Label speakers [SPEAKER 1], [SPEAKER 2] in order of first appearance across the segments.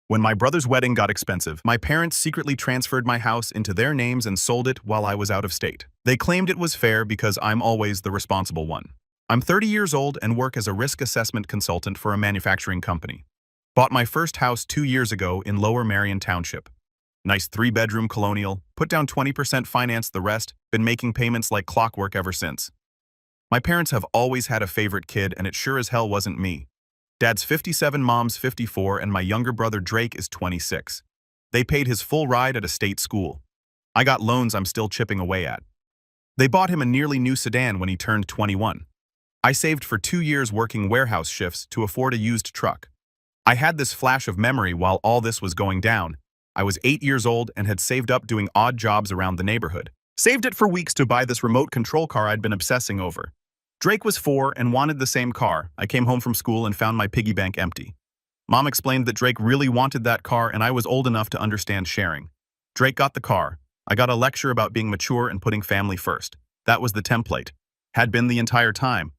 [SPEAKER 1] When my brother's wedding got expensive, my parents secretly transferred my house into their names and sold it while I was out of state. They claimed it was fair because I'm always the responsible one. I'm 30 years old and work as a risk assessment consultant for a manufacturing company. Bought my first house 2 years ago in Lower Marion Township. Nice 3-bedroom colonial, put down 20%, financed the rest, been making payments like clockwork ever since. My parents have always had a favorite kid, and it sure as hell wasn't me. Dad's 57, mom's 54, and my younger brother Drake is 26. They paid his full ride at a state school. I got loans I'm still chipping away at. They bought him a nearly new sedan when he turned 21. I saved for 2 years working warehouse shifts to afford a used truck. I had this flash of memory while all this was going down. I was 8 years old and had saved up doing odd jobs around the neighborhood. Saved it for weeks to buy this remote control car I'd been obsessing over. Drake was 4 and wanted the same car. I came home from school and found my piggy bank empty. Mom explained that Drake really wanted that car and I was old enough to understand sharing. Drake got the car. I got a lecture about being mature and putting family first. That was the template. Had been the entire time.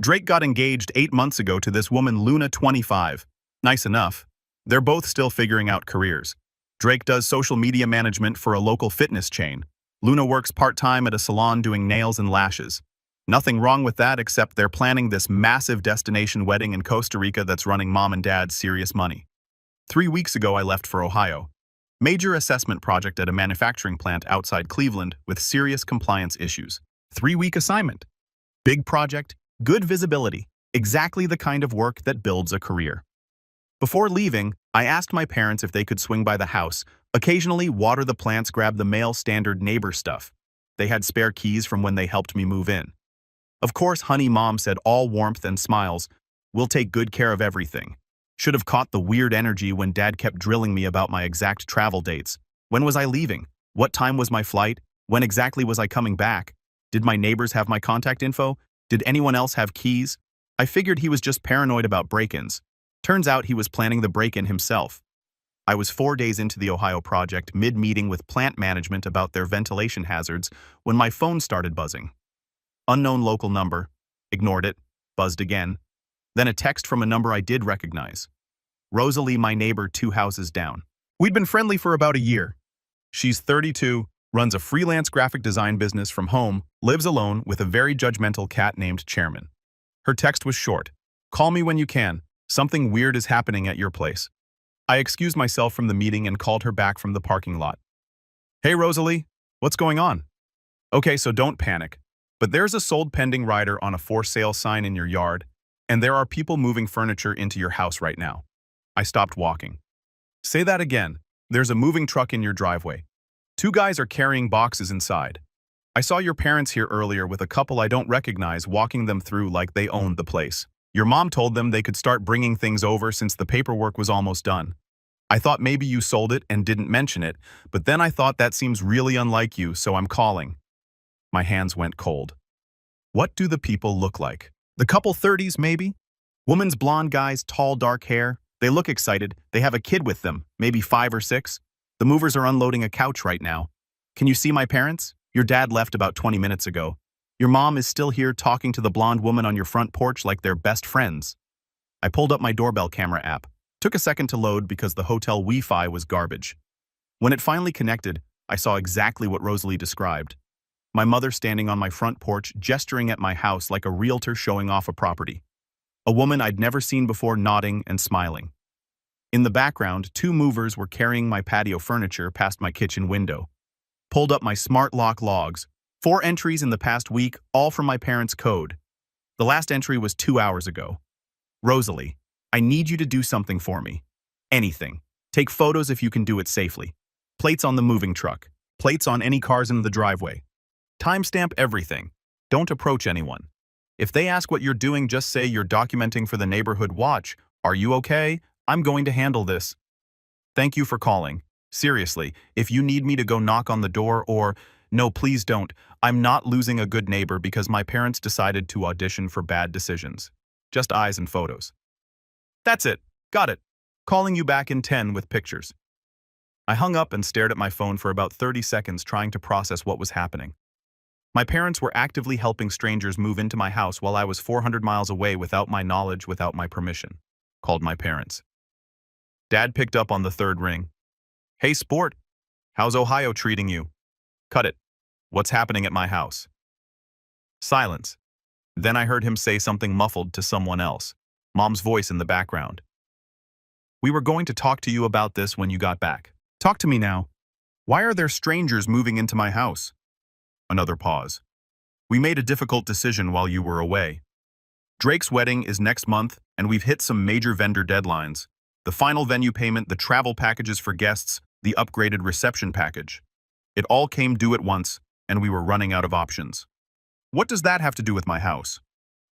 [SPEAKER 1] Drake got engaged 8 months ago to this woman, Luna, 25. Nice enough. They're both still figuring out careers. Drake does social media management for a local fitness chain. Luna works part-time at a salon doing nails and lashes. Nothing wrong with that, except they're planning this massive destination wedding in Costa Rica that's running mom and dad serious money. 3 weeks ago, I left for Ohio. Major assessment project at a manufacturing plant outside Cleveland with serious compliance issues. 3-week assignment. Big project, good visibility, exactly the kind of work that builds a career. Before leaving, I asked my parents if they could swing by the house, occasionally water the plants, grab the mail, standard neighbor stuff. They had spare keys from when they helped me move in. Of course, honey, mom said, all warmth and smiles. We'll take good care of everything. Should have caught the weird energy when dad kept drilling me about my exact travel dates. When was I leaving? What time was my flight? When exactly was I coming back? Did my neighbors have my contact info? Did anyone else have keys? I figured he was just paranoid about break-ins. Turns out he was planning the break-in himself. I was 4 days into the Ohio project, mid-meeting with plant management about their ventilation hazards, when my phone started buzzing. Unknown local number. Ignored it. Buzzed again. Then a text from a number I did recognize. Rosalie, my neighbor 2 houses down. We'd been friendly for about a year. She's 32, runs a freelance graphic design business from home, lives alone with a very judgmental cat named Chairman. Her text was short. Call me when you can. Something weird is happening at your place. I excused myself from the meeting and called her back from the parking lot. Hey Rosalie, what's going on? Okay, so don't panic. But there's a sold pending rider on a for sale sign in your yard, and there are people moving furniture into your house right now. I stopped walking. Say that again. There's a moving truck in your driveway. 2 guys are carrying boxes inside. I saw your parents here earlier with a couple I don't recognize walking them through like they owned the place. Your mom told them they could start bringing things over since the paperwork was almost done. I thought maybe you sold it and didn't mention it, but then I thought that seems really unlike you, so I'm calling. My hands went cold. What do the people look like? The couple 30s, maybe? Woman's blonde, guys, tall, dark hair. They look excited. They have a kid with them, maybe 5 or 6. The movers are unloading a couch right now. Can you see my parents? Your dad left about 20 minutes ago. Your mom is still here talking to the blonde woman on your front porch like they're best friends. I pulled up my doorbell camera app. Took a second to load because the hotel Wi-Fi was garbage. When it finally connected, I saw exactly what Rosalie described. My mother standing on my front porch, gesturing at my house like a realtor showing off a property. A woman I'd never seen before nodding and smiling. In the background, 2 movers were carrying my patio furniture past my kitchen window. Pulled up my smart lock logs. 4 entries in the past week, all from my parents' code. The last entry was 2 hours ago. Rosalie, I need you to do something for me. Anything. Take photos if you can do it safely. Plates on the moving truck. Plates on any cars in the driveway. Timestamp everything. Don't approach anyone. If they ask what you're doing, just say you're documenting for the neighborhood watch. Are you okay? I'm going to handle this. Thank you for calling. Seriously, if you need me to go knock on the door or... No, please don't. I'm not losing a good neighbor because my parents decided to audition for bad decisions. Just eyes and photos. That's it. Got it. Calling you back in 10 with pictures. I hung up and stared at my phone for about 30 seconds trying to process what was happening. My parents were actively helping strangers move into my house while I was 400 miles away without my knowledge, without my permission. Called my parents. Dad picked up on the third ring. Hey, sport. How's Ohio treating you? Cut it. What's happening at my house? Silence. Then I heard him say something muffled to someone else. Mom's voice in the background. We were going to talk to you about this when you got back. Talk to me now. Why are there strangers moving into my house? Another pause. We made a difficult decision while you were away. Drake's wedding is next month, and we've hit some major vendor deadlines. The final venue payment, the travel packages for guests, the upgraded reception package. It all came due at once, and we were running out of options. What does that have to do with my house?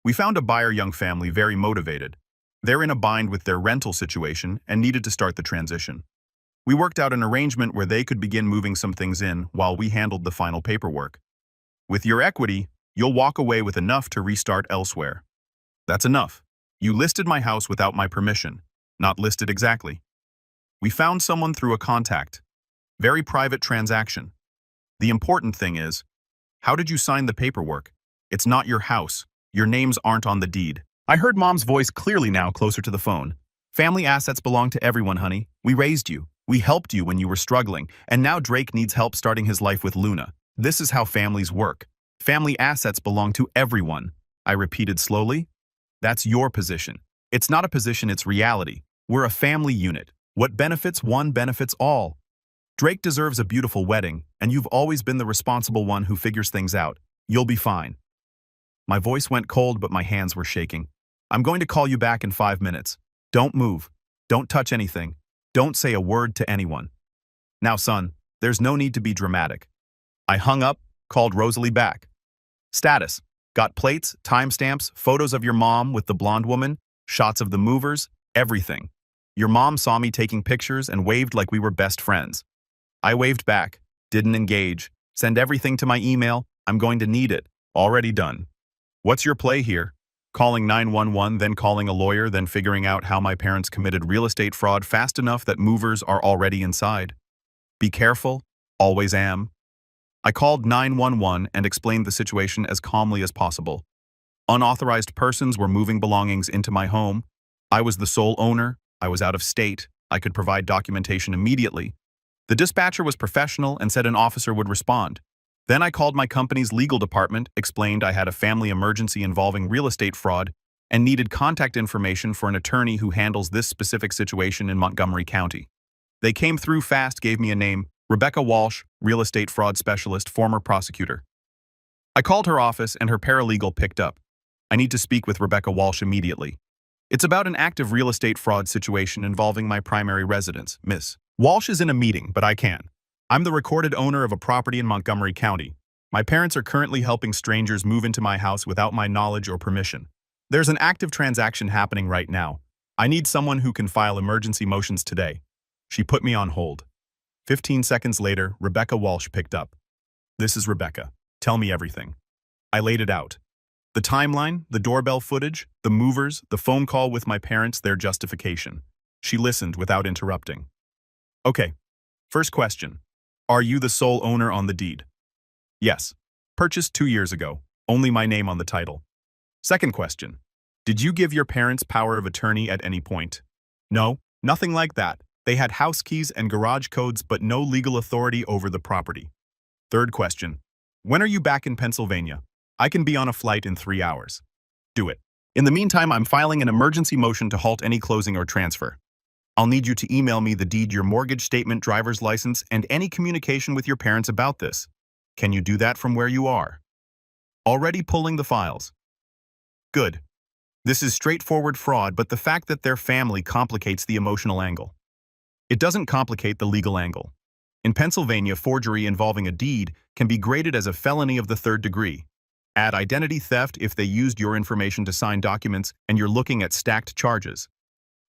[SPEAKER 1] We found a buyer young family very motivated. They're in a bind with their rental situation and needed to start the transition. We worked out an arrangement where they could begin moving some things in while we handled the final paperwork. With your equity, you'll walk away with enough to restart elsewhere. That's enough. You listed my house without my permission. Not listed exactly. We found someone through a contact. Very private transaction. The important thing is, how did you sign the paperwork? It's not your house. Your names aren't on the deed. I heard Mom's voice clearly now closer to the phone. Family assets belong to everyone, honey. We raised you. We helped you when you were struggling, and now Drake needs help starting his life with Luna. This is how families work. Family assets belong to everyone. I repeated slowly. That's your position. It's not a position, it's reality. We're a family unit. What benefits one benefits all. Drake deserves a beautiful wedding, and you've always been the responsible one who figures things out. You'll be fine. My voice went cold, but my hands were shaking. I'm going to call you back in 5 minutes. Don't move. Don't touch anything. Don't say a word to anyone. Now, son, there's no need to be dramatic. I hung up, called Rosalie back. Status. Got plates, timestamps, photos of your mom with the blonde woman, shots of the movers, everything. Your mom saw me taking pictures and waved like we were best friends. I waved back, didn't engage. Send everything to my email. I'm going to need it. Already done. What's your play here? Calling 911, then calling a lawyer, then figuring out how my parents committed real estate fraud fast enough that movers are already inside. Be careful. Always am. I called 911 and explained the situation as calmly as possible. Unauthorized persons were moving belongings into my home. I was the sole owner. I was out of state. I could provide documentation immediately. The dispatcher was professional and said an officer would respond. Then I called my company's legal department, explained I had a family emergency involving real estate fraud, and needed contact information for an attorney who handles this specific situation in Montgomery County. They came through fast, gave me a name, Rebecca Walsh, real estate fraud specialist, former prosecutor. I called her office and her paralegal picked up. I need to speak with Rebecca Walsh immediately. It's about an active real estate fraud situation involving my primary residence, Miss Walsh is in a meeting, but I can. I'm the recorded owner of a property in Montgomery County. My parents are currently helping strangers move into my house without my knowledge or permission. There's an active transaction happening right now. I need someone who can file emergency motions today. She put me on hold. 15 seconds later, Rebecca Walsh picked up. This is Rebecca. Tell me everything. I laid it out. The timeline, the doorbell footage, the movers, the phone call with my parents, their justification. She listened without interrupting. Okay, first question. Are you the sole owner on the deed? Yes. Purchased 2 years ago. Only my name on the title. Second question. Did you give your parents power of attorney at any point? No, nothing like that. They had house keys and garage codes but no legal authority over the property. Third question. When are you back in Pennsylvania? I can be on a flight in 3 hours. Do it. In the meantime, I'm filing an emergency motion to halt any closing or transfer. I'll need you to email me the deed, your mortgage statement, driver's license, and any communication with your parents about this. Can you do that from where you are? Already pulling the files. Good. This is straightforward fraud, but the fact that they're family complicates the emotional angle. It doesn't complicate the legal angle. In Pennsylvania, forgery involving a deed can be graded as a felony of the 3rd degree. Add identity theft if they used your information to sign documents, and you're looking at stacked charges.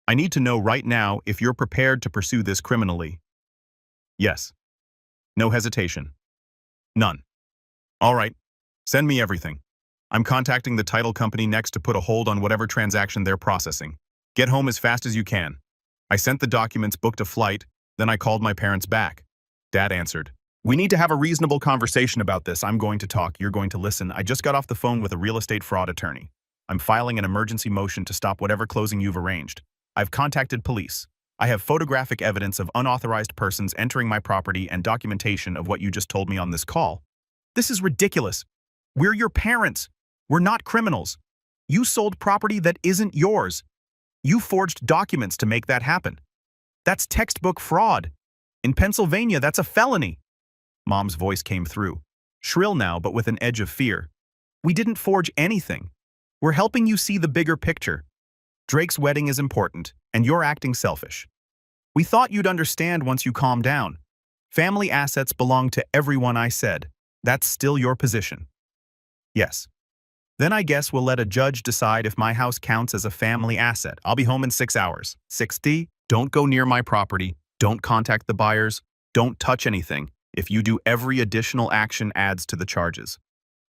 [SPEAKER 1] I need to know right now if you're prepared to pursue this criminally. Yes. No hesitation. None. All right. Send me everything. I'm contacting the title company next to put a hold on whatever transaction they're processing. Get home as fast as you can. I sent the documents, booked a flight, then I called my parents back. Dad answered. We need to have a reasonable conversation about this. I'm going to talk, you're going to listen. I just got off the phone with a real estate fraud attorney. I'm filing an emergency motion to stop whatever closing you've arranged. I've contacted police. I have photographic evidence of unauthorized persons entering my property and documentation of what you just told me on this call. This is ridiculous. We're your parents. We're not criminals. You sold property that isn't yours. You forged documents to make that happen. That's textbook fraud. In Pennsylvania, that's a felony. Mom's voice came through, shrill now but with an edge of fear. We didn't forge anything. We're helping you see the bigger picture. Drake's wedding is important, and you're acting selfish. We thought you'd understand once you calm down. Family assets belong to everyone, I said. That's still your position. Yes. Then I guess we'll let a judge decide if my house counts as a family asset. I'll be home in 6 hours. 60? Don't go near my property. Don't contact the buyers. Don't touch anything. If you do, every additional action adds to the charges.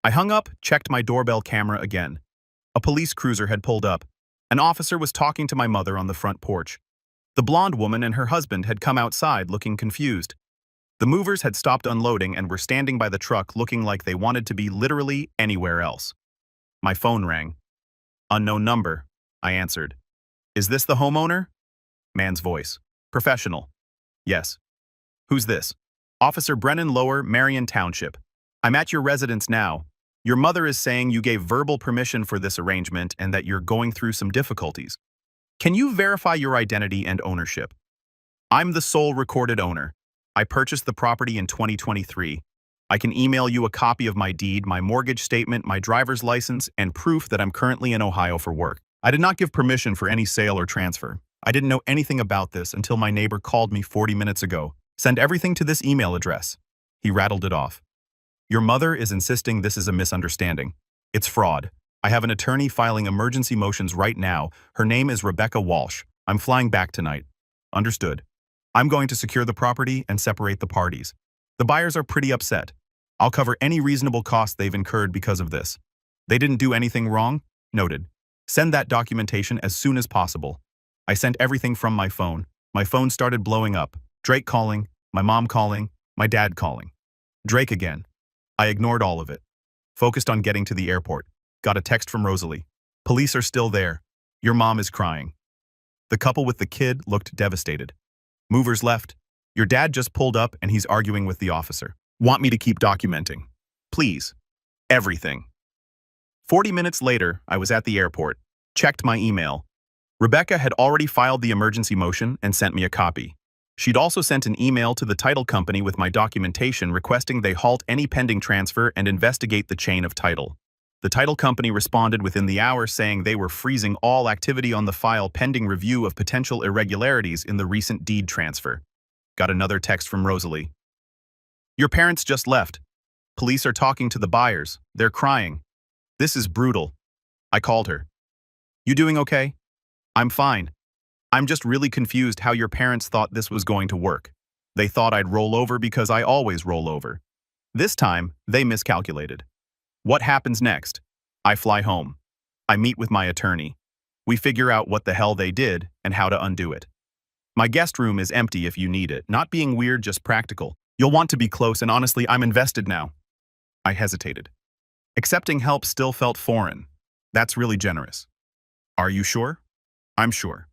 [SPEAKER 1] I hung up, checked my doorbell camera again. A police cruiser had pulled up. An officer was talking to my mother on the front porch. The blonde woman and her husband had come outside looking confused. The movers had stopped unloading and were standing by the truck looking like they wanted to be literally anywhere else. My phone rang. Unknown number, I answered. Is this the homeowner? Man's voice. Professional. Yes. Who's this? Officer Brennan Lower, Marion Township. I'm at your residence now. Your mother is saying you gave verbal permission for this arrangement and that you're going through some difficulties. Can you verify your identity and ownership? I'm the sole recorded owner. I purchased the property in 2023. I can email you a copy of my deed, my mortgage statement, my driver's license, and proof that I'm currently in Ohio for work. I did not give permission for any sale or transfer. I didn't know anything about this until my neighbor called me 40 minutes ago. Send everything to this email address. He rattled it off. Your mother is insisting this is a misunderstanding. It's fraud. I have an attorney filing emergency motions right now. Her name is Rebecca Walsh. I'm flying back tonight. Understood. I'm going to secure the property and separate the parties. The buyers are pretty upset. I'll cover any reasonable costs they've incurred because of this. They didn't do anything wrong? Noted. Send that documentation as soon as possible. I sent everything from my phone. My phone started blowing up. Drake calling, my mom calling, my dad calling. Drake again. I ignored all of it. Focused on getting to the airport. Got a text from Rosalie. Police are still there. Your mom is crying. The couple with the kid looked devastated. Movers left. Your dad just pulled up and he's arguing with the officer. Want me to keep documenting? Please. Everything. 40 minutes later, I was at the airport. Checked my email. Rebecca had already filed the emergency motion and sent me a copy. She'd also sent an email to the title company with my documentation requesting they halt any pending transfer and investigate the chain of title. The title company responded within the hour saying they were freezing all activity on the file pending review of potential irregularities in the recent deed transfer. Got another text from Rosalie. Your parents just left. Police are talking to the buyers. They're crying. This is brutal. I called her. You doing okay? I'm fine. I'm just really confused how your parents thought this was going to work. They thought I'd roll over because I always roll over. This time, they miscalculated. What happens next? I fly home. I meet with my attorney. We figure out what the hell they did and how to undo it. My guest room is empty if you need it, not being weird, just practical. You'll want to be close, and honestly, I'm invested now. I hesitated. Accepting help still felt foreign. That's really generous. Are you sure? I'm sure.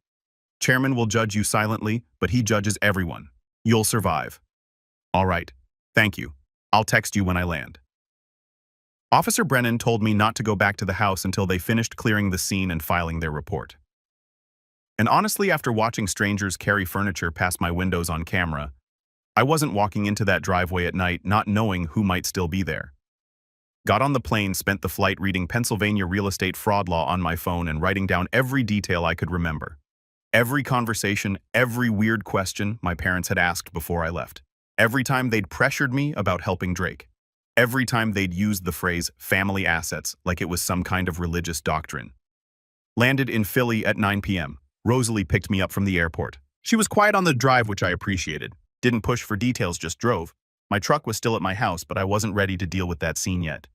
[SPEAKER 1] Chairman will judge you silently, but he judges everyone. You'll survive. All right. Thank you. I'll text you when I land. Officer Brennan told me not to go back to the house until they finished clearing the scene and filing their report. And honestly, after watching strangers carry furniture past my windows on camera, I wasn't walking into that driveway at night not knowing who might still be there. Got on the plane, spent the flight reading Pennsylvania real estate fraud law on my phone and writing down every detail I could remember. Every conversation, every weird question my parents had asked before I left. Every time they'd pressured me about helping Drake. Every time they'd used the phrase family assets like it was some kind of religious doctrine. Landed in Philly at 9 p.m. Rosalie picked me up from the airport. She was quiet on the drive, which I appreciated. Didn't push for details, just drove. My truck was still at my house, but I wasn't ready to deal with that scene yet.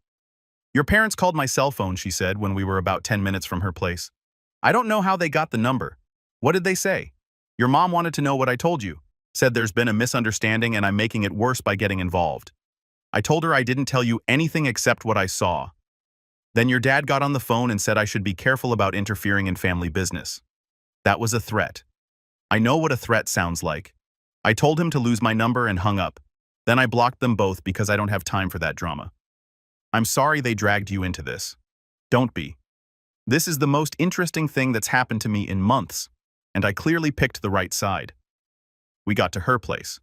[SPEAKER 1] Your parents called my cell phone, she said, when we were about 10 minutes from her place. I don't know how they got the number. What did they say? Your mom wanted to know what I told you. Said there's been a misunderstanding and I'm making it worse by getting involved. I told her I didn't tell you anything except what I saw. Then your dad got on the phone and said I should be careful about interfering in family business. That was a threat. I know what a threat sounds like. I told him to lose my number and hung up. Then I blocked them both because I don't have time for that drama. I'm sorry they dragged you into this. Don't be. This is the most interesting thing that's happened to me in months, and I clearly picked the right side. We got to her place.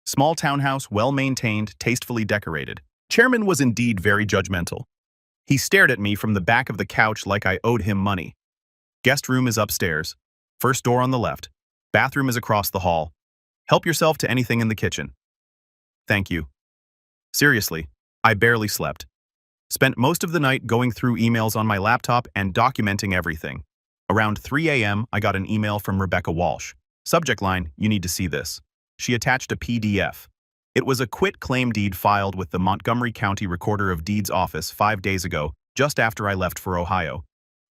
[SPEAKER 1] Small townhouse, well-maintained, tastefully decorated. Chairman was indeed very judgmental. He stared at me from the back of the couch like I owed him money. Guest room is upstairs. First door on the left. Bathroom is across the hall. Help yourself to anything in the kitchen. Thank you. Seriously, I barely slept. Spent most of the night going through emails on my laptop and documenting everything. Around 3 a.m., I got an email from Rebecca Walsh. Subject line, you need to see this. She attached a PDF. It was a quit-claim deed filed with the Montgomery County Recorder of Deeds office 5 days ago, just after I left for Ohio.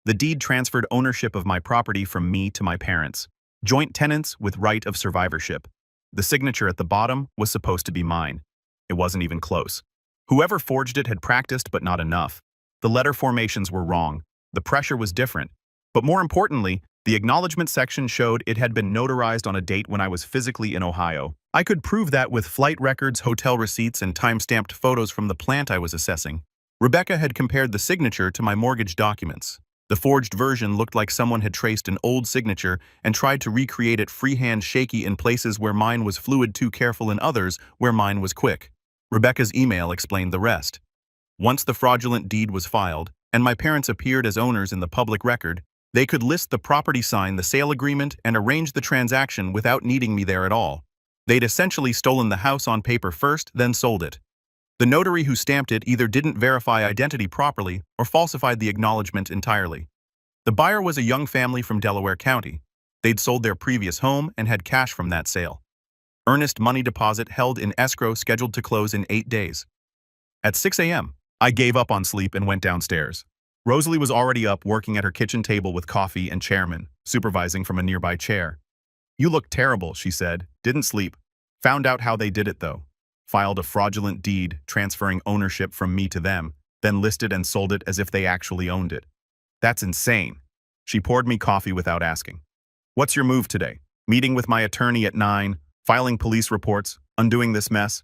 [SPEAKER 1] The deed transferred ownership of my property from me to my parents. Joint tenants with right of survivorship. The signature at the bottom was supposed to be mine. It wasn't even close. Whoever forged it had practiced, but not enough. The letter formations were wrong. The pressure was different. But more importantly, the acknowledgement section showed it had been notarized on a date when I was physically in Ohio. I could prove that with flight records, hotel receipts, and time-stamped photos from the plant I was assessing. Rebecca had compared the signature to my mortgage documents. The forged version looked like someone had traced an old signature and tried to recreate it freehand, shaky in places where mine was fluid, too careful in others where mine was quick. Rebecca's email explained the rest. Once the fraudulent deed was filed, and my parents appeared as owners in the public record, they could list the property, sign the sale agreement, and arrange the transaction without needing me there at all. They'd essentially stolen the house on paper first, then sold it. The notary who stamped it either didn't verify identity properly or falsified the acknowledgement entirely. The buyer was a young family from Delaware County. They'd sold their previous home and had cash from that sale. Earnest money deposit held in escrow scheduled to close in 8 days. At 6 a.m., I gave up on sleep and went downstairs. Rosalie was already up, working at her kitchen table with coffee and Chairman, supervising from a nearby chair. You look terrible, she said. Didn't sleep. Found out how they did it, though. Filed a fraudulent deed, transferring ownership from me to them, then listed and sold it as if they actually owned it. That's insane. She poured me coffee without asking. What's your move today? Meeting with my attorney at 9, filing police reports, undoing this mess.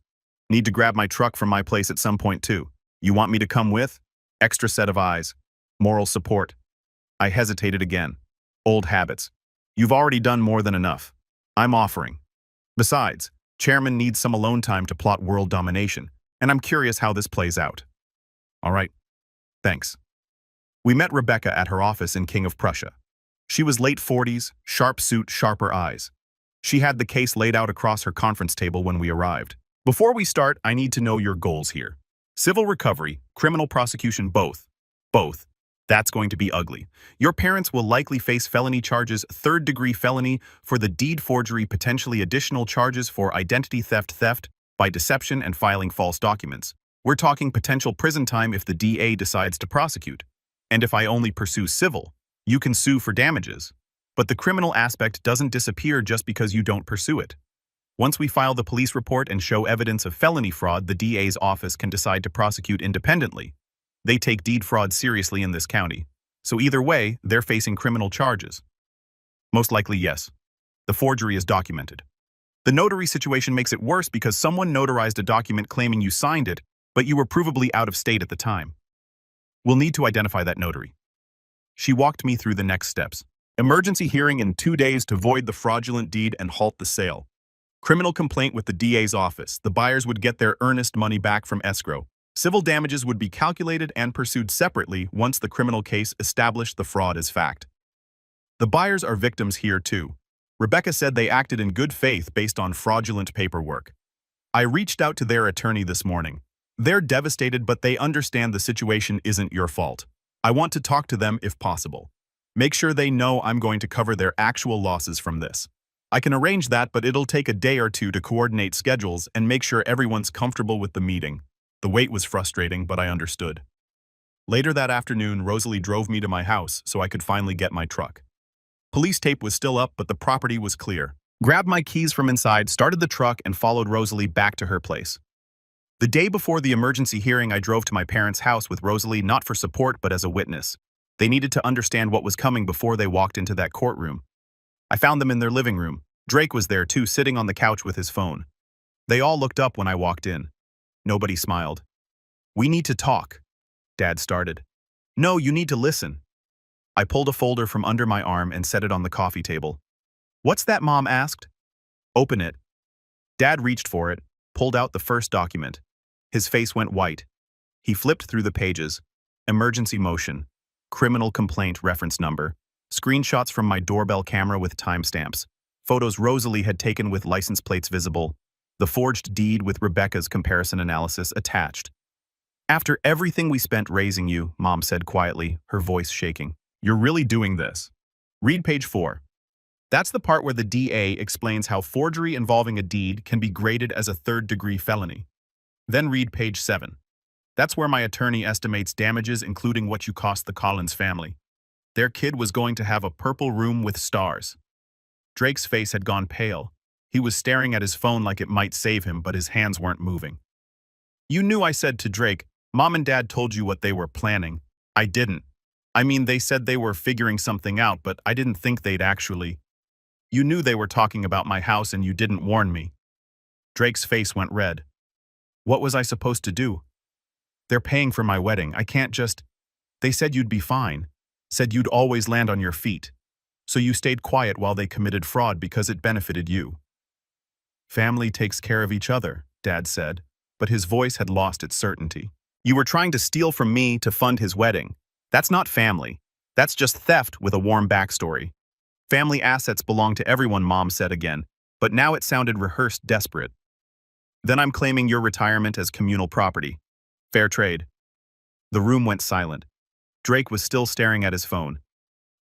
[SPEAKER 1] Need to grab my truck from my place at some point too. You want me to come with? Extra set of eyes. Moral support. I hesitated again. Old habits. You've already done more than enough. I'm offering. Besides, Chairman needs some alone time to plot world domination, and I'm curious how this plays out. All right. Thanks. We met Rebecca at her office in King of Prussia. She was late 40s, sharp suit, sharper eyes. She had the case laid out across her conference table when we arrived. Before we start, I need to know your goals here. Civil recovery, criminal prosecution, both. Both. That's going to be ugly. Your parents will likely face felony charges, third-degree felony for the deed forgery, potentially additional charges for identity theft by deception and filing false documents. We're talking potential prison time if the DA decides to prosecute. And if I only pursue civil, you can sue for damages. But the criminal aspect doesn't disappear just because you don't pursue it. Once we file the police report and show evidence of felony fraud, the DA's office can decide to prosecute independently. They take deed fraud seriously in this county, so either way, they're facing criminal charges. Most likely, yes. The forgery is documented. The notary situation makes it worse because someone notarized a document claiming you signed it, but you were provably out of state at the time. We'll need to identify that notary. She walked me through the next steps. Emergency hearing in 2 days to void the fraudulent deed and halt the sale. Criminal complaint with the DA's office. The buyers would get their earnest money back from escrow. Civil damages would be calculated and pursued separately once the criminal case established the fraud as fact. The buyers are victims here too. Rebecca said they acted in good faith based on fraudulent paperwork. I reached out to their attorney this morning. They're devastated, but they understand the situation isn't your fault. I want to talk to them if possible. Make sure they know I'm going to cover their actual losses from this. I can arrange that, but it'll take a day or two to coordinate schedules and make sure everyone's comfortable with the meeting. The wait was frustrating, but I understood. Later that afternoon, Rosalie drove me to my house so I could finally get my truck. Police tape was still up, but the property was clear. Grabbed my keys from inside, started the truck, and followed Rosalie back to her place. The day before the emergency hearing, I drove to my parents' house with Rosalie, not for support but as a witness. They needed to understand what was coming before they walked into that courtroom. I found them in their living room. Drake was there too, sitting on the couch with his phone. They all looked up when I walked in. Nobody smiled. "We need to talk," Dad started. "No, you need to listen." I pulled a folder from under my arm and set it on the coffee table. "What's that?" Mom asked. "Open it." Dad reached for it, pulled out the first document. His face went white. He flipped through the pages. Emergency motion. Criminal complaint reference number. Screenshots from my doorbell camera with timestamps. Photos Rosalie had taken with license plates visible. The forged deed with Rebecca's comparison analysis attached. "After everything we spent raising you," Mom said quietly, her voice shaking, "you're really doing this." Read page 4. That's the part where the DA explains how forgery involving a deed can be graded as a third-degree felony. Then read page 7. That's where my attorney estimates damages, including what you cost the Collins family. Their kid was going to have a purple room with stars. Drake's face had gone pale. He was staring at his phone like it might save him, but his hands weren't moving. "You knew," I said to Drake. "Mom and Dad told you what they were planning." "I didn't. I mean, they said they were figuring something out, but I didn't think they'd actually." "You knew they were talking about my house and you didn't warn me." Drake's face went red. "What was I supposed to do?" "They're paying for my wedding. I can't just—" "They said you'd be fine. Said you'd always land on your feet. So you stayed quiet while they committed fraud because it benefited you." "Family takes care of each other," Dad said, but his voice had lost its certainty. "You were trying to steal from me to fund his wedding. That's not family. That's just theft with a warm backstory. Family assets belong to everyone," Mom said again, but now it sounded rehearsed desperate. "Then I'm claiming your retirement as communal property. Fair trade." The room went silent. Drake was still staring at his phone.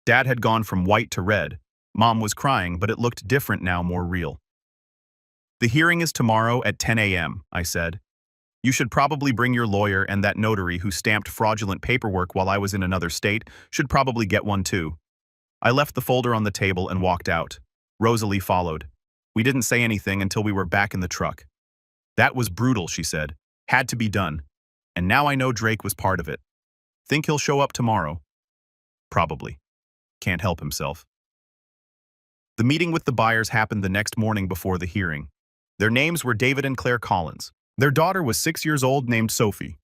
[SPEAKER 1] Dad had gone from white to red. Mom was crying, but it looked different now, more real. "The hearing is tomorrow at 10 a.m., I said. "You should probably bring your lawyer, and that notary who stamped fraudulent paperwork while I was in another state should probably get one too." I left the folder on the table and walked out. Rosalie followed. We didn't say anything until we were back in the truck. "That was brutal," she said. "Had to be done. And now I know Drake was part of it. Think he'll show up tomorrow?" "Probably. Can't help himself." The meeting with the buyers happened the next morning before the hearing. Their names were David and Claire Collins. Their daughter was 6 years old, named Sophie.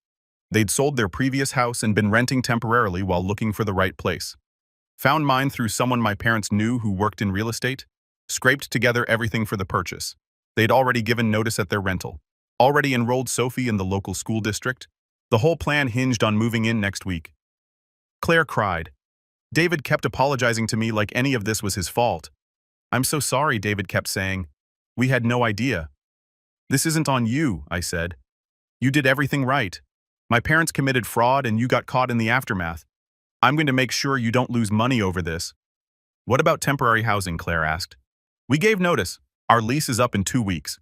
[SPEAKER 1] They'd sold their previous house and been renting temporarily while looking for the right place. Found mine through someone my parents knew who worked in real estate. Scraped together everything for the purchase. They'd already given notice at their rental. Already enrolled Sophie in the local school district. The whole plan hinged on moving in next week. Claire cried. David kept apologizing to me like any of this was his fault. "I'm so sorry," David kept saying. "We had no idea." "This isn't on you," I said. "You did everything right. My parents committed fraud and you got caught in the aftermath. I'm going to make sure you don't lose money over this." "What about temporary housing?" Claire asked. "We gave notice. Our lease is up in 2 weeks.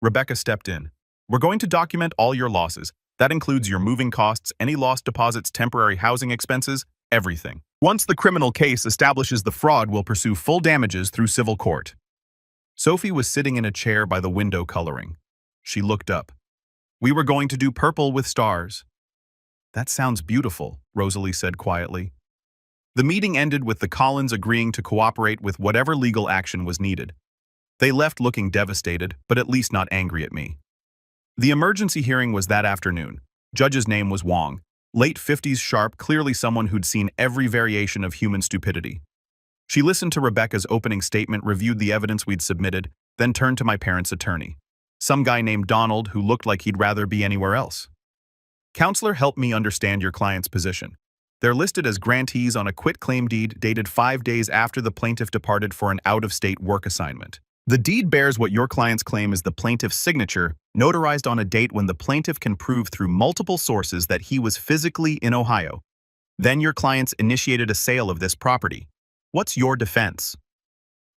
[SPEAKER 1] Rebecca stepped in. "We're going to document all your losses. That includes your moving costs, any lost deposits, temporary housing expenses, everything. Once the criminal case establishes the fraud, we'll pursue full damages through civil court." Sophie was sitting in a chair by the window coloring. She looked up. "We were going to do purple with stars." "That sounds beautiful," Rosalie said quietly. The meeting ended with the Collins agreeing to cooperate with whatever legal action was needed. They left looking devastated, but at least not angry at me. The emergency hearing was that afternoon. Judge's name was Wong. Late 50s sharp, clearly someone who'd seen every variation of human stupidity. She listened to Rebecca's opening statement, reviewed the evidence we'd submitted, then turned to my parents' attorney. Some guy named Donald who looked like he'd rather be anywhere else. "Counselor, help me understand your client's position. They're listed as grantees on a quitclaim deed dated 5 days after the plaintiff departed for an out-of-state work assignment. The deed bears what your clients claim is the plaintiff's signature, notarized on a date when the plaintiff can prove through multiple sources that he was physically in Ohio. Then your clients initiated a sale of this property. What's your defense?"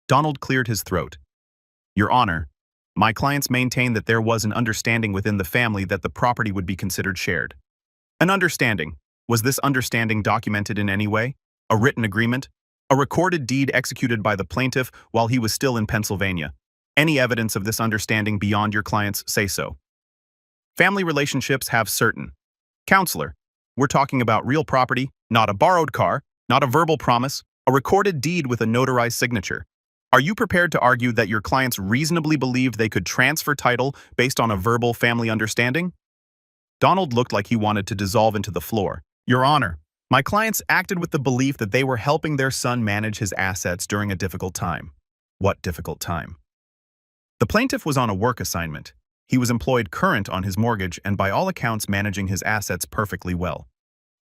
[SPEAKER 1] Donald cleared his throat. "Your Honor, my clients maintain that there was an understanding within the family that the property would be considered shared." "An understanding? Was this understanding documented in any way? A written agreement? A recorded deed executed by the plaintiff while he was still in Pennsylvania? Any evidence of this understanding beyond your client's say-so?" "Family relationships have certain." "Counselor, we're talking about real property, not a borrowed car, not a verbal promise, a recorded deed with a notarized signature. Are you prepared to argue that your clients reasonably believed they could transfer title based on a verbal family understanding? Donald looked like he wanted to dissolve into the floor. Your Honor, my clients acted with the belief that they were helping their son manage his assets during a difficult time. What difficult time? The plaintiff was on a work assignment. He was employed current on his mortgage and by all accounts managing his assets perfectly well.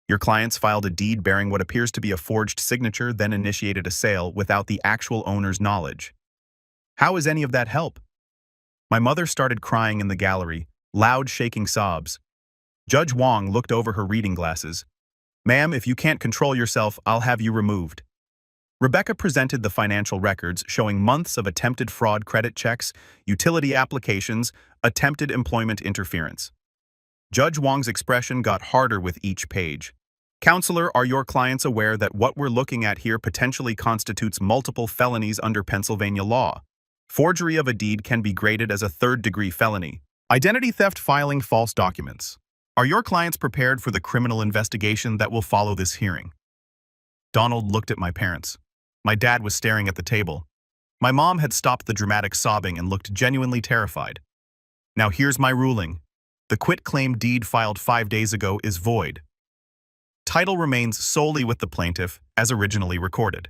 [SPEAKER 1] Your clients filed a deed bearing what appears to be a forged signature, then initiated a sale without the actual owner's knowledge. How is any of that help? My mother started crying in the gallery, loud shaking sobs. Judge Wong looked over her reading glasses. Ma'am, if you can't control yourself, I'll have you removed. Rebecca presented the financial records showing months of attempted fraud credit checks, utility applications, attempted employment interference. Judge Wong's expression got harder with each page. Counselor, are your clients aware that what we're looking at here potentially constitutes multiple felonies under Pennsylvania law? Forgery of a deed can be graded as a third-degree felony. Identity theft, filing false documents. Are your clients prepared for the criminal investigation that will follow this hearing? Donald looked at my parents. My dad was staring at the table. My mom had stopped the dramatic sobbing and looked genuinely terrified. Now here's my ruling. The quitclaim deed filed 5 days ago is void. Title remains solely with the plaintiff, as originally recorded.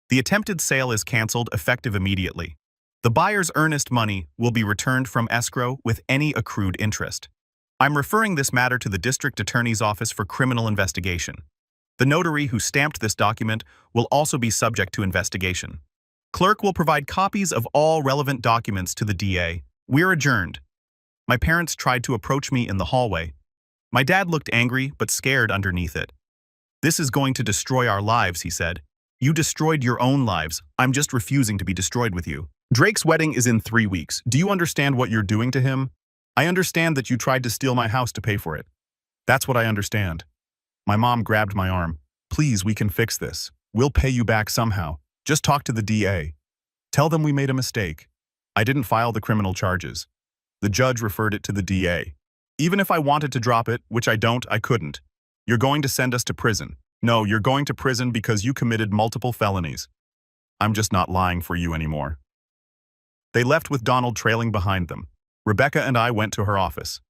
[SPEAKER 1] The attempted sale is canceled effective immediately. The buyer's earnest money will be returned from escrow with any accrued interest. I'm referring this matter to the District Attorney's Office for criminal investigation. The notary who stamped this document will also be subject to investigation. Clerk will provide copies of all relevant documents to the DA. We're adjourned. My parents tried to approach me in the hallway. My dad looked angry but scared underneath it. This is going to destroy our lives, he said. You destroyed your own lives. I'm just refusing to be destroyed with you. Drake's wedding is in 3 weeks. Do you understand what you're doing to him? I understand that you tried to steal my house to pay for it. That's what I understand. My mom grabbed my arm. Please, we can fix this. We'll pay you back somehow. Just talk to the DA. Tell them we made a mistake. I didn't file the criminal charges. The judge referred it to the DA. Even if I wanted to drop it, which I don't, I couldn't. You're going to send us to prison. No, you're going to prison because you committed multiple felonies. I'm just not lying for you anymore. They left with Donald trailing behind them. Rebecca and I went to her office.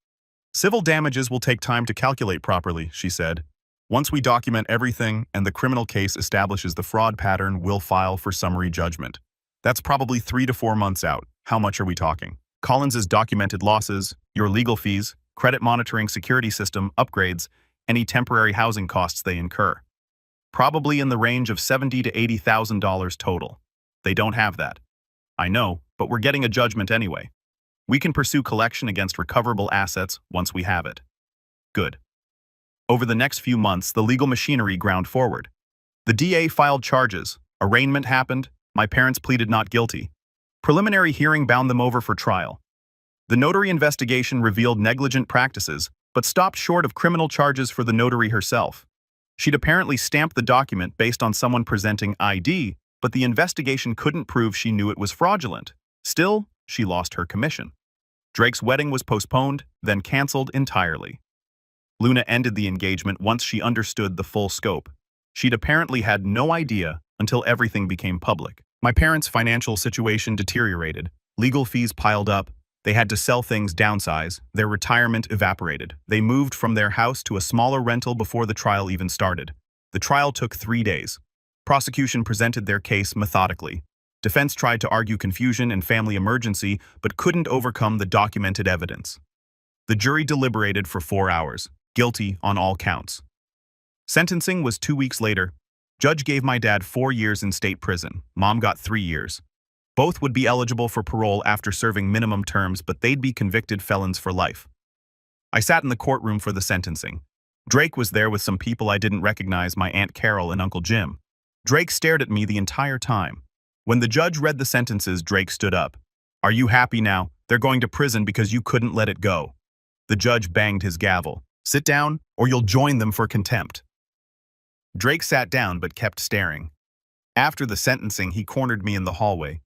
[SPEAKER 1] Civil damages will take time to calculate properly, she said. Once we document everything and the criminal case establishes the fraud pattern, we'll file for summary judgment. That's probably 3 to 4 months out. How much are we talking? Collins's documented losses, your legal fees, credit monitoring security system upgrades, any temporary housing costs they incur. Probably in the range of $70,000 to $80,000 total. They don't have that. I know, but we're getting a judgment anyway. We can pursue collection against recoverable assets once we have it. Good. Over the next few months, the legal machinery ground forward. The DA filed charges. Arraignment happened. My parents pleaded not guilty. Preliminary hearing bound them over for trial. The notary investigation revealed negligent practices, but stopped short of criminal charges for the notary herself. She'd apparently stamped the document based on someone presenting ID, but the investigation couldn't prove she knew it was fraudulent. Still, she lost her commission. Drake's wedding was postponed, then canceled entirely. Luna ended the engagement once she understood the full scope. She'd apparently had no idea until everything became public. My parents' financial situation deteriorated. Legal fees piled up. They had to sell things, downsize. Their retirement evaporated. They moved from their house to a smaller rental before the trial even started. The trial took 3 days. Prosecution presented their case methodically. Defense tried to argue confusion and family emergency, but couldn't overcome the documented evidence. The jury deliberated for 4 hours, guilty on all counts. Sentencing was 2 weeks later. Judge gave my dad 4 years in state prison. Mom got 3 years. Both would be eligible for parole after serving minimum terms, but they'd be convicted felons for life. I sat in the courtroom for the sentencing. Drake was there with some people I didn't recognize, my Aunt Carol and Uncle Jim. Drake stared at me the entire time. When the judge read the sentences, Drake stood up. Are you happy now? They're going to prison because you couldn't let it go. The judge banged his gavel. Sit down, or you'll join them for contempt. Drake sat down but kept staring. After the sentencing, he cornered me in the hallway.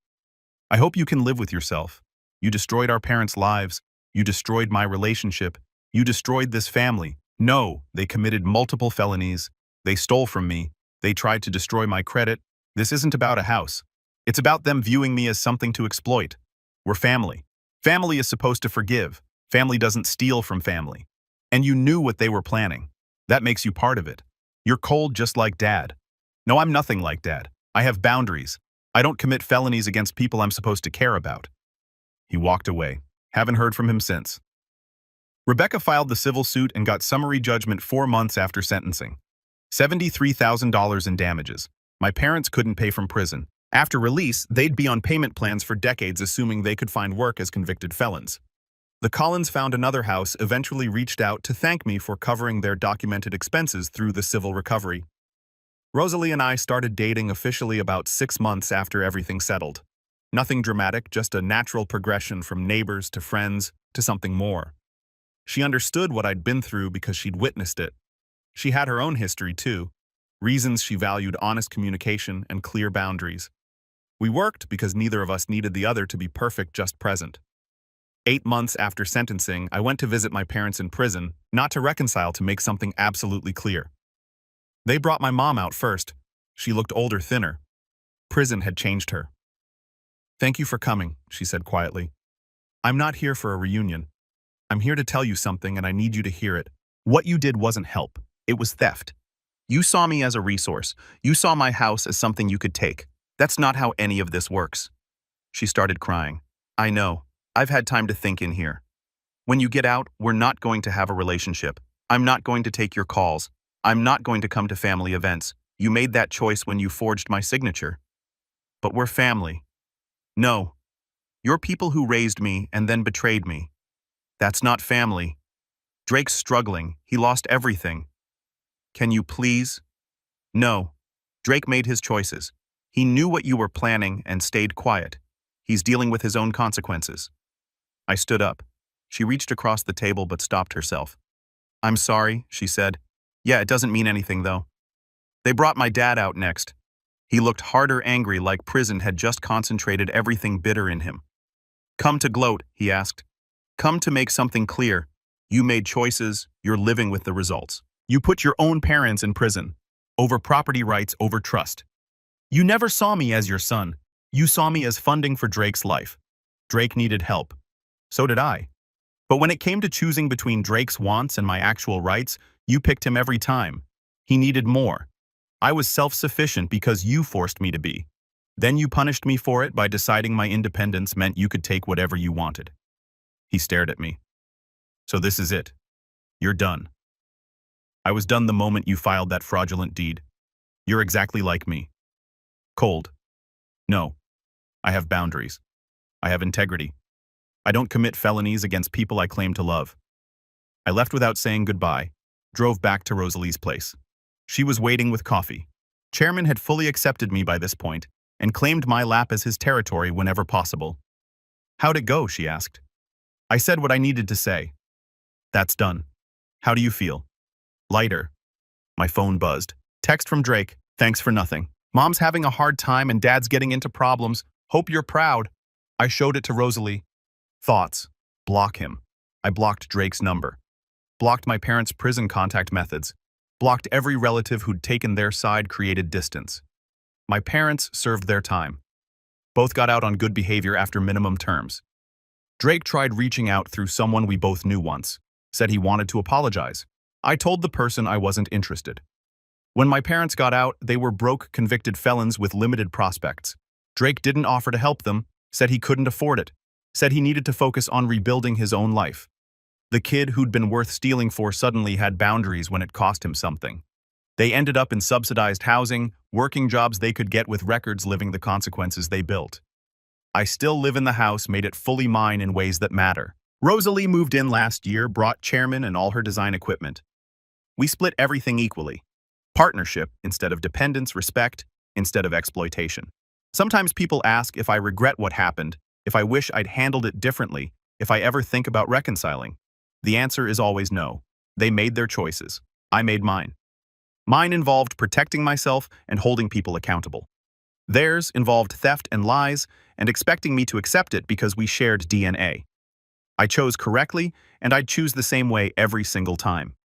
[SPEAKER 1] I hope you can live with yourself. You destroyed our parents' lives. You destroyed my relationship. You destroyed this family. No, they committed multiple felonies. They stole from me. They tried to destroy my credit. This isn't about a house. It's about them viewing me as something to exploit. We're family. Family is supposed to forgive. Family doesn't steal from family. And you knew what they were planning. That makes you part of it. You're cold just like Dad. No, I'm nothing like Dad. I have boundaries. I don't commit felonies against people I'm supposed to care about. He walked away. Haven't heard from him since. Rebecca filed the civil suit and got summary judgment 4 months after sentencing. $73,000 in damages. My parents couldn't pay from prison. After release, they'd be on payment plans for decades, assuming they could find work as convicted felons. The Collins found another house, eventually reached out to thank me for covering their documented expenses through the civil recovery. Rosalie and I started dating officially about 6 months after everything settled. Nothing dramatic, just a natural progression from neighbors to friends to something more. She understood what I'd been through because she'd witnessed it. She had her own history too, reasons she valued honest communication and clear boundaries. We worked because neither of us needed the other to be perfect, just present. 8 months after sentencing, I went to visit my parents in prison, not to reconcile, to make something absolutely clear. They brought my mom out first. She looked older, thinner. Prison had changed her. "Thank you for coming," she said quietly. "I'm not here for a reunion. I'm here to tell you something, and I need you to hear it. What you did wasn't help. It was theft. You saw me as a resource. You saw my house as something you could take. That's not how any of this works." She started crying. "I know. I've had time to think in here. When you get out, we're not going to have a relationship. I'm not going to take your calls. I'm not going to come to family events. You made that choice when you forged my signature. But we're family. No. You're people who raised me and then betrayed me. That's not family. Drake's struggling. He lost everything. Can you please?" "No. Drake made his choices. He knew what you were planning and stayed quiet. He's dealing with his own consequences." I stood up. She reached across the table but stopped herself. "I'm sorry," she said. "Yeah, it doesn't mean anything, though." They brought my dad out next. He looked harder, angry, like prison had just concentrated everything bitter in him. "Come to gloat," he asked. "Come to make something clear. You made choices, you're living with the results. You put your own parents in prison. Over property rights, over trust. You never saw me as your son. You saw me as funding for Drake's life. Drake needed help. So did I. But when it came to choosing between Drake's wants and my actual rights, you picked him every time. He needed more. I was self-sufficient because you forced me to be. Then you punished me for it by deciding my independence meant you could take whatever you wanted." He stared at me. "So this is it. You're done." "I was done the moment you filed that fraudulent deed. You're exactly like me. Cold. No. I have boundaries. I have integrity. I don't commit felonies against people I claim to love." I left without saying goodbye, drove back to Rosalie's place. She was waiting with coffee. Chairman had fully accepted me by this point and claimed my lap as his territory whenever possible. "How'd it go?" she asked. I said what I needed to say. "That's done. How do you feel?" "Lighter." My phone buzzed. Text from Drake. "Thanks for nothing. Mom's having a hard time and Dad's getting into problems. Hope you're proud." I showed it to Rosalie. Thoughts. Block him. I blocked Drake's number. Blocked my parents' prison contact methods. Blocked every relative who'd taken their side, created distance. My parents served their time. Both got out on good behavior after minimum terms. Drake tried reaching out through someone we both knew once. Said he wanted to apologize. I told the person I wasn't interested. When my parents got out, they were broke, convicted felons with limited prospects. Drake didn't offer to help them, said he couldn't afford it, said he needed to focus on rebuilding his own life. The kid who'd been worth stealing for suddenly had boundaries when it cost him something. They ended up in subsidized housing, working jobs they could get with records, living the consequences they built. I still live in the house, made it fully mine in ways that matter. Rosalie moved in last year, brought Chairman and all her design equipment. We split everything equally. Partnership instead of dependence, respect instead of exploitation. Sometimes people ask if I regret what happened, if I wish I'd handled it differently, if I ever think about reconciling. The answer is always no. They made their choices. I made mine. Mine involved protecting myself and holding people accountable. Theirs involved theft and lies and expecting me to accept it because we shared DNA. I chose correctly, and I'd choose the same way every single time.